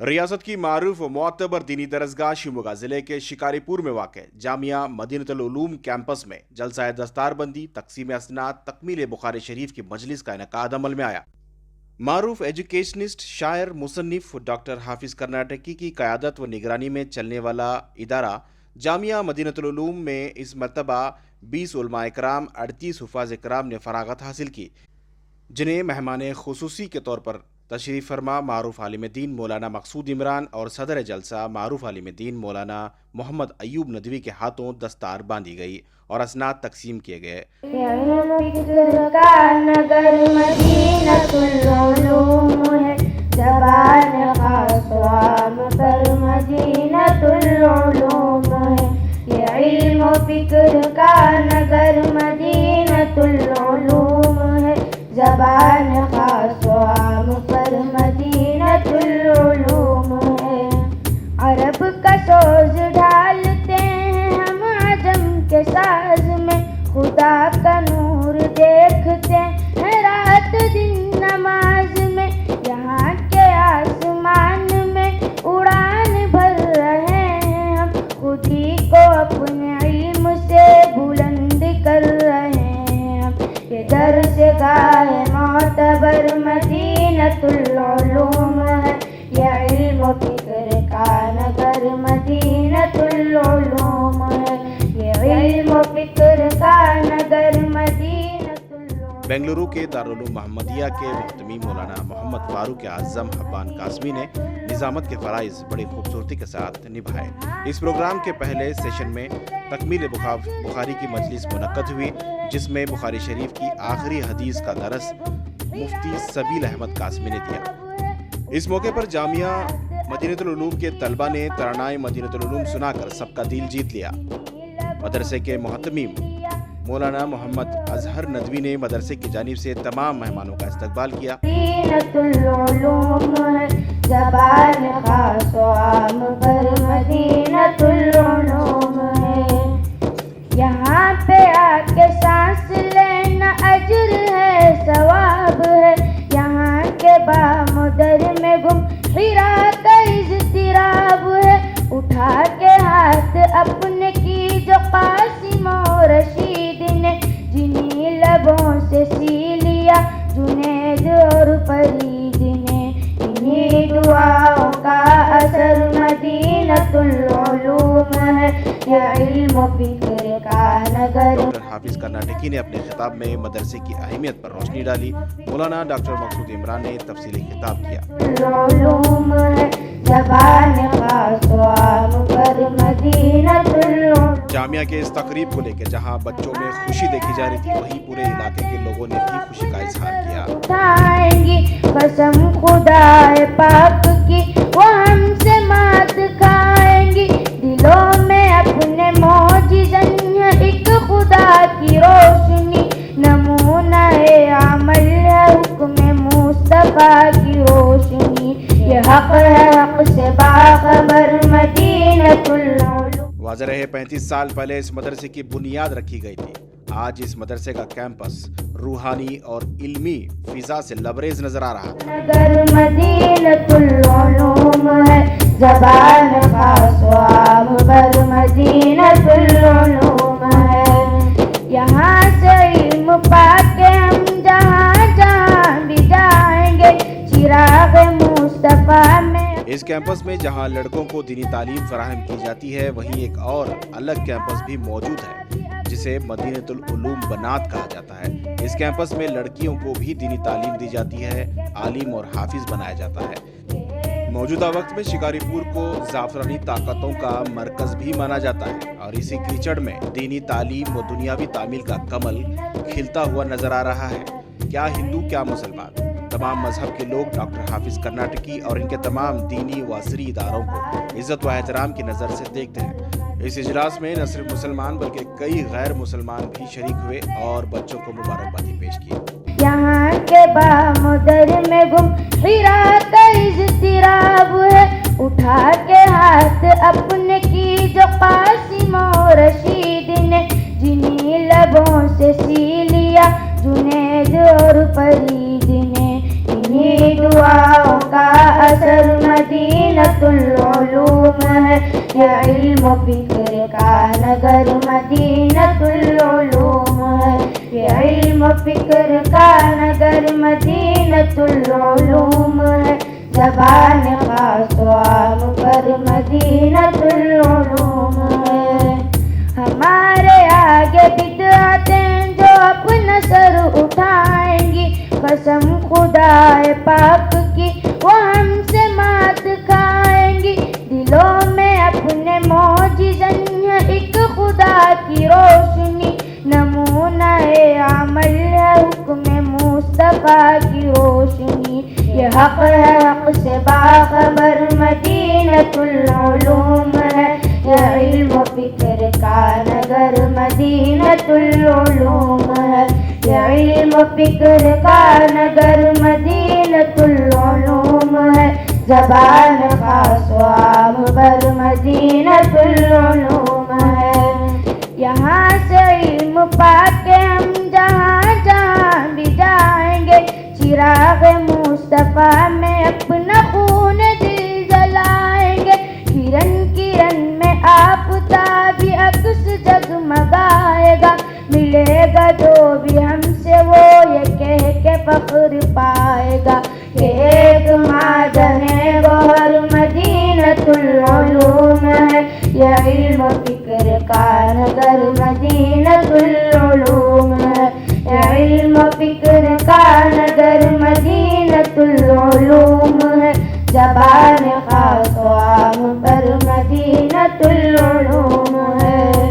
ریاست کی معروف و معتبر دینی درسگاہ شیموگا ضلع کے شکاری پور میں واقع جامعہ مدینۃ العلوم کیمپس میں جلسہ دستار بندی، تقسیم اسناد، تکمیل بخاری شریف کی مجلس کا انعقاد عمل میں آیا۔ معروف ایجوکیشنسٹ، شاعر، مصنف ڈاکٹر حافظ کرناٹکی کی قیادت و نگرانی میں چلنے والا ادارہ جامعہ مدینۃ العلوم میں اس مرتبہ 20 علماء کرام، 38 حفاظ کرام نے فراغت حاصل کی، جنہیں مہمان خصوصی کے طور پر تشریف فرما معروف عالم دین مولانا مقصود عمران اور صدر جلسہ معروف عالم دین مولانا محمد ایوب ندوی کے ہاتھوں دستار باندھی گئی اور اسناد تقسیم کیے گئے۔ زبان خاص و عام پر مدینۃ العلوم ہے، عرب کا سوز ڈالتے ہیں ہم عجم کے ساز میں، خدا کا نور دیکھتے ہیں رات دن نماز میں، یہاں کے آسمان میں اڑان بھر رہے ہیں ہم، خود ہی کو اپنے علم سے بلند کر رہے ہیں۔ یہ درس گاہ معتبر مدینۃ العلوم ہے، یہ علم و فکر کا نگر مدینۃ العلوم ہے، یہ علم و فکر کا نگر مدینۃ العلوم۔ بنگلورو کے دارالعلوم محمدیہ کے محتمی مولانا محمد فاروق اعظم حبان قاسمی نے نظامت کے فرائض بڑی خوبصورتی کے ساتھ نبھائے۔ اس پروگرام کے پہلے سیشن میں تکمیل بخاری کی مجلس منعقد ہوئی، جس میں بخاری شریف کی آخری حدیث کا درس مفتی سبیل احمد قاسمی نے دیا۔ اس موقع پر جامعہ مدینۃ العلوم کے طلبہ نے ترانۂ مدینۃ العلوم سنا کر سب کا دل جیت لیا۔ مدرسے کے محتمیم مولانا محمد اظہر ندوی نے مدرسے کی جانب سے تمام مہمانوں کا استقبال کیا۔ مدینۃ العلوم ہے، زبان خاص و عام پر مدینۃ العلوم ہے، یہاں پہ آ کے سانس لینا اجر ہے، ثواب ہے، یہاں کے بامدر میں گم حرا کا اضطراب ہے، اٹھا کے ہاتھ اپنے کی جو قاسم و رشید نے، جنہیں لبوں سے سی لیا جنید اور فرید نے، انہیں دعاؤں کا اثر مدینۃ العلوم ہے، یہ علم و فکر کا نگر۔ ڈاکٹر حافظ کرناٹکی نے اپنے خطاب میں مدرسے کی اہمیت پر روشنی ڈالی۔ مولانا ڈاکٹر مقصود عمران نے تفصیلی خطاب کیا۔ العلوم ہے، زبان خاص و عام پر مدینۃ العلوم۔ جامعہ کے اس تقریب کو لے کے جہاں بچوں میں خوشی دیکھی جا رہی تھی، وہیں پورے علاقے کے لوگوں نے بھی خوشی کا اظہار کیا۔ اٹھائیں گی قسم خدا پاک کی، وہ ہم سے مات کھائیں گی، دلوں میں اپنے معجزن ہے ایک خدا کی روشنی، نمونہ عمل ہے حکم مصطفیٰ کی روشنی، یہ حق ہے حق سے باخبر مدینۃ العلوم۔ واضح رہے 35 سال پہلے اس مدرسے کی بنیاد رکھی گئی تھی۔ آج اس مدرسے کا کیمپس روحانی اور علمی فضا سے لبریز نظر آ رہا ہے۔ نگر مدینۃ العلوم ہے، زبان خاص و عام پر مدینۃ العلوم ہے، یہاں سے علم پا کے ہم جہاں جہاں بھی جائیں گے، چراغ مصطفیٰ میں۔ اس کیمپس میں جہاں لڑکوں کو دینی تعلیم فراہم کی جاتی ہے، وہیں ایک اور الگ کیمپس بھی موجود ہے جسے مدینۃ العلوم بنات کہا جاتا ہے۔ اس کیمپس میں لڑکیوں کو بھی دینی تعلیم دی جاتی ہے، عالم اور حافظ بنایا جاتا ہے۔ موجودہ وقت میں شکاری پور کو زعفرانی طاقتوں کا مرکز بھی مانا جاتا ہے، اور اسی کیچڑ میں دینی تعلیم و دنیاوی تعمیل کا کمل کھلتا ہوا نظر آ رہا ہے۔ کیا ہندو، کیا مسلمان، تمام مذہب کے لوگ ڈاکٹر حافظ کرناٹکی اور ان کے تمام دینی و عصری اداروں کو عزت و احترام کی نظر سے دیکھتے ہیں۔ اس اجلاس میں نہ صرف مسلمان بلکہ کئی غیر مسلمان بھی شریک ہوئے اور بچوں کو مبارکبادی پیش کی۔ یہاں کے بامدر میں گم حرا کا اضطراب ہے، اٹھا کے ہاتھ اپنے کی جو قاسم و رشید نے، جنہیں لبوں سے سی لیا جنید اور فرید نے، انہیں دعاؤں کا اثر مدینہ علم و فکر کا نگر مدینۃ العلوم ہے، یہ علم و فکر کا نگر مدینۃ العلوم ہے، زبان خاص و عام پر مدینۃ العلوم ہے۔ ہمارے آگے بدعتیں جو اپنا سر اٹھائیں گی، قسم خدا پاک کی وہ ہم سے مات کھائیں گی، دلوں میں اپنے معجزن ہے ایک خدا کی روشنی، نمونہ عمل ہے حکم مصطفیٰ کی روشنی، یہ حق ہے حق سے باخبر مدینۃ العلوم ہے، یہ علم و فکر کا نگر مدینۃ العلوم ہے، یہ علم و فکر کا نگر مدینۃ العلوم ہے، زبان خاص و عام پر مدینۃ العلوم ہے۔ یہاں سے علم پا کے ہم جہاں جہاں بھی جائیں گے، چراغ مصطفیٰ میں اپنا خون دل جلائیں گے، کرن کرن میں آفتاب عکس جگمگائے گا، ملے گا جو بھی ہم سے وہ یہ کہہ کے فخر پائے گا کہ ایک معدن گوہر مدینۃ العلوم ہے، یہ علم و فکر کا نگر مدینۃ العلوم ہے، یہ علم و فکر کا نگر مدینۃ العلوم ہے، زبان خاص و عام پر مدینۃ العلوم ہے۔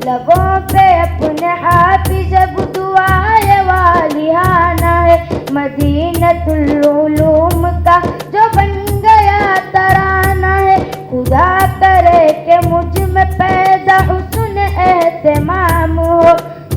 لبوں پہ اپنے حافظ اب دعائے والیانہ ہے، مدینۃ العلوم کا جو بن گیا ترانہ ہے، خدا کرے کہ مجھ میں پیدا حسن اہتمام ہو،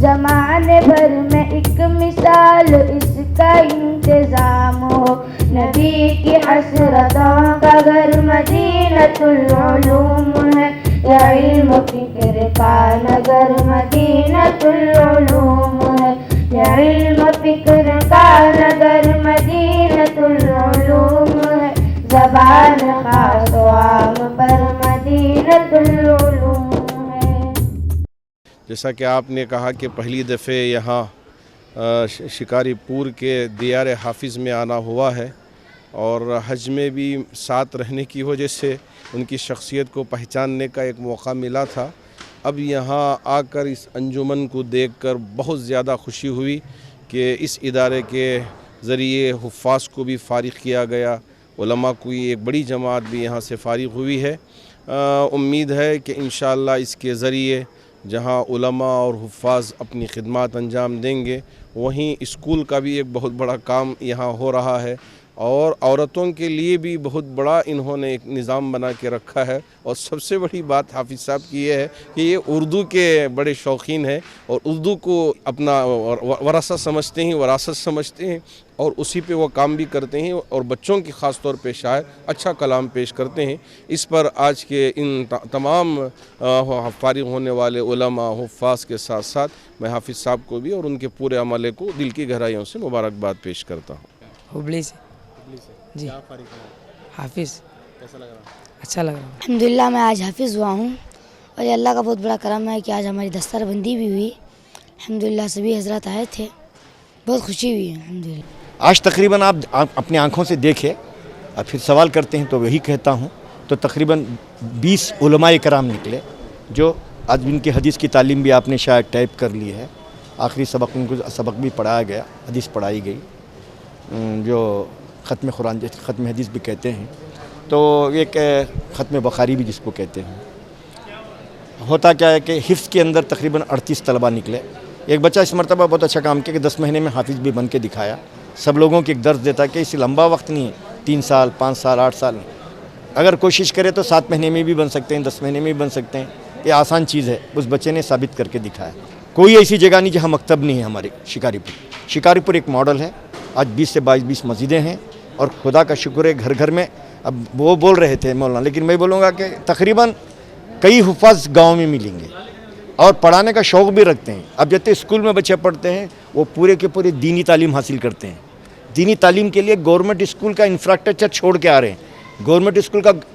زمانے بھر میں ایک مثال اس کا انتظام ہو، نبی کی حسرتوں کا گھر مدینۃ العلوم ہے، یہ علم و فکر کا نگر مدینۃ العلوم ہے، یہ علم و فکر کا نگر مدینۃ العلوم ہے، زبان خاص و عام پر مدینۃ العلوم ہے۔ جیسا کہ آپ نے کہا کہ پہلی دفعہ یہاں شکاری پور کے دیار حافظ میں آنا ہوا ہے، اور حج میں بھی ساتھ رہنے کی وجہ سے ان کی شخصیت کو پہچاننے کا ایک موقع ملا تھا۔ اب یہاں آ کر اس انجمن کو دیکھ کر بہت زیادہ خوشی ہوئی کہ اس ادارے کے ذریعے حفاظ کو بھی فارغ کیا گیا، علماء کی ایک بڑی جماعت بھی یہاں سے فارغ ہوئی ہے۔ امید ہے کہ انشاءاللہ اس کے ذریعے جہاں علماء اور حفاظ اپنی خدمات انجام دیں گے، وہیں اسکول کا بھی ایک بہت بڑا کام یہاں ہو رہا ہے، اور عورتوں کے لیے بھی بہت بڑا انہوں نے ایک نظام بنا کے رکھا ہے۔ اور سب سے بڑی بات حافظ صاحب کی یہ ہے کہ یہ اردو کے بڑے شوقین ہیں، اور اردو کو اپنا وراثت سمجھتے ہیں، اور اسی پہ وہ کام بھی کرتے ہیں، اور بچوں کی خاص طور پہ شاعر اچھا کلام پیش کرتے ہیں۔ اس پر آج کے ان تمام فارغ ہونے والے علماء حفاظ کے ساتھ ساتھ میں حافظ صاحب کو بھی اور ان کے پورے عملے کو دل کی گہرائیوں سے مبارکباد پیش کرتا ہوں۔ ہبلی سے جی حافظ کیسا لگ رہا؟ اچھا لگ رہا الحمدللہ میں آج حافظ ہوا ہوں، اور یہ اللہ کا بہت بڑا کرم ہے کہ آج ہماری دستار بندی بھی ہوئی۔ الحمدللہ سبھی حضرات آئے تھے، بہت خوشی ہوئی ہے الحمدللہ۔ آج تقریباً آپ اپنی آنکھوں سے دیکھے اور پھر سوال کرتے ہیں تو وہی کہتا ہوں، تو تقریباً 20 علماء کرام نکلے، جو آج ان کی حدیث کی تعلیم بھی آپ نے شاید ٹائپ کر لی ہے، آخری سبق ان کو سبق بھی پڑھایا گیا، حدیث پڑھائی گئی، جو ختم قرآن ختم حدیث بھی کہتے ہیں، تو ایک ختم بخاری بھی جس کو کہتے ہیں۔ ہوتا کیا ہے کہ حفظ کے اندر تقریباً 38 طلبہ نکلے۔ ایک بچہ اس مرتبہ بہت اچھا کام کیا کہ 10 مہینے میں حافظ بھی بن کے دکھایا۔ سب لوگوں کی ایک درس دیتا ہے کہ اس لمبا وقت نہیں ہے، 3 سال 5 سال 8 سال نہیں، اگر کوشش کرے تو 7 مہینے میں بھی بن سکتے ہیں، 10 مہینے میں بھی بن سکتے ہیں۔ یہ آسان چیز ہے، اس بچے نے ثابت کر کے دکھایا۔ کوئی ایسی جگہ نہیں جہاں مکتب نہیں ہے ہمارے شکاری پور ایک ماڈل ہے۔ آج 20 سے 22 مسجدیں ہیں، اور خدا کا شکر ہے گھر گھر میں، اب وہ بول رہے تھے مولانا، لیکن میں بولوں گا کہ تقریباً کئی حفاظ گاؤں میں ملیں گے، اور پڑھانے کا شوق بھی رکھتے ہیں۔ اب جتنے اسکول میں بچے پڑھتے ہیں وہ پورے کے پورے دینی تعلیم حاصل کرتے ہیں۔ دینی تعلیم کے لیے گورنمنٹ اسکول کا انفراسٹرکچر چھوڑ کے آ رہے ہیں، گورنمنٹ اسکول کا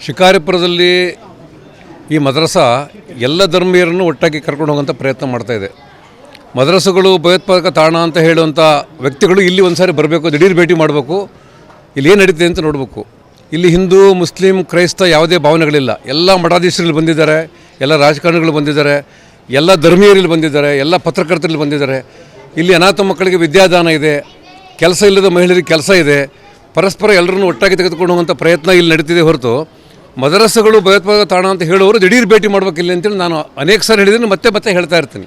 ಶಿಕಾರಿಪುರದಲ್ಲಿ ಈ ಮದ್ರಸಾ ಎಲ್ಲ ಧರ್ಮೀಯರನ್ನು ಒಟ್ಟಾಗಿ ಕರ್ಕೊಂಡು ಹೋಗೋಂಥ ಪ್ರಯತ್ನ ಮಾಡ್ತಾ ಇದೆ. ಮದ್ರಸಗಳು ಭಯೋತ್ಪಾದಕ ತಾಣ ಅಂತ ಹೇಳುವಂಥ ವ್ಯಕ್ತಿಗಳು ಇಲ್ಲಿ ಒಂದು ಸಾರಿ ಬರಬೇಕು, ದಿಢೀರ್ ಭೇಟಿ ಮಾಡಬೇಕು, ಇಲ್ಲಿ ಏನು ನಡೀತಿದೆ ಅಂತ ನೋಡಬೇಕು. ಇಲ್ಲಿ ಹಿಂದೂ ಮುಸ್ಲಿಂ ಕ್ರೈಸ್ತ ಯಾವುದೇ ಭಾವನೆಗಳಿಲ್ಲ. ಎಲ್ಲ ಮಠಾಧೀಶರಲ್ಲಿ ಬಂದಿದ್ದಾರೆ, ಎಲ್ಲ ರಾಜಕಾರಣಿಗಳು ಬಂದಿದ್ದಾರೆ, ಎಲ್ಲ ಧರ್ಮೀಯರಲ್ಲಿ ಬಂದಿದ್ದಾರೆ, ಎಲ್ಲ ಪತ್ರಕರ್ತರಲ್ಲಿ ಬಂದಿದ್ದಾರೆ. ಇಲ್ಲಿ ಅನಾಥ ಮಕ್ಕಳಿಗೆ ವಿದ್ಯಾದಾನ ಇದೆ, ಕೆಲಸ ಇಲ್ಲದ ಮಹಿಳೆಯರಿಗೆ ಕೆಲಸ ಇದೆ. ಪರಸ್ಪರ ಎಲ್ಲರನ್ನೂ ಒಟ್ಟಾಗಿ ತೆಗೆದುಕೊಂಡು ಹೋಗುವಂಥ ಪ್ರಯತ್ನ ಇಲ್ಲಿ ನಡೀತಿದೆ ಹೊರತು ಮದರಸಗಳು ಭಯೋತ್ಪಾದಕ ತಾಣ ಅಂತ ಹೇಳೋರು ದಿಢೀರ್ ಭೇಟಿ ಮಾಡಬೇಕಿಲ್ಲ ಅಂತೇಳಿ ನಾನು ಅನೇಕ ಸಾರಿ ಹೇಳಿದ್ದೀನಿ, ಮತ್ತೆ ಮತ್ತೆ ಹೇಳ್ತಾ ಇರ್ತೀನಿ.